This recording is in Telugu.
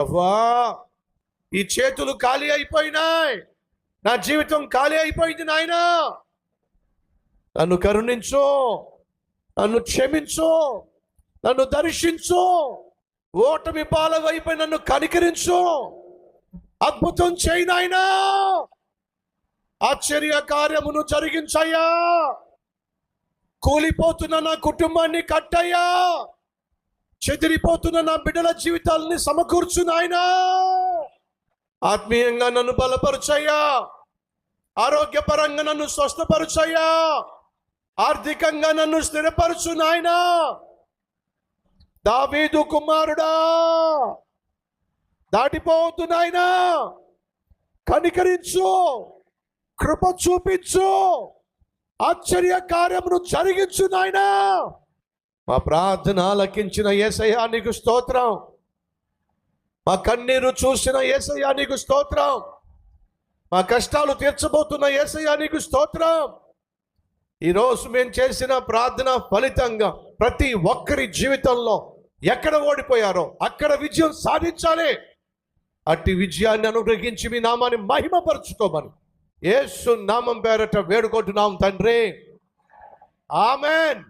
అవ్వా, ఈ చేతులు ఖాళీ అయిపోయినాయి, నా జీవితం ఖాళీ అయిపోయింది నాయన, నన్ను కరుణించు, నన్ను క్షమించు, నన్ను దర్శించు, ఓటమి పాలవైపోయి నన్ను కనికరించు, అద్భుతం చేయి నాయనా, ఆశ్చర్య కార్యమును జరిగించయ్యా, కూలిపోతున్న నా కుటుంబాన్ని కట్టయ్యా, చెదిరిపోతున్న నా బిడ్డల జీవితాలని సమకూర్చు నాయనా, ఆత్మీయంగా నన్ను బలపరుచయ్యా, ఆరోగ్యపరంగా నన్ను స్వస్థపరుచయ్యా, ఆర్థికంగా నన్ను స్థిరపరచు నాయనా. దావీదు కుమారుడా, దాటిపోవద్దు నాయనా, కనికరించు, కృప చూపించు, ఆశ్చర్య కార్యమును జరిగించు నాయనా. మా ప్రార్థన ఆలకించిన యేసయ్యా నీకు స్తోత్రం, మా కన్నీరు చూసిన యేసయ్యా నీకు స్తోత్రం, మా కష్టాలు తీర్చబోతున్న యేసయ్యా నీకు స్తోత్రం. ఈరోజు మేము చేసిన ప్రార్థన ఫలితంగా ప్రతి ఒక్కరి జీవితంలో ఎక్కడ ఓడిపోయారో అక్కడ విజయం సాధించాలి. అట్టి విజయాన్ని అనుగ్రహించి మీ నామాన్ని మహిమపరచుకోమని యేసు నామం పేరట వేడుకుంటున్నాం తండ్రి, ఆమెన్.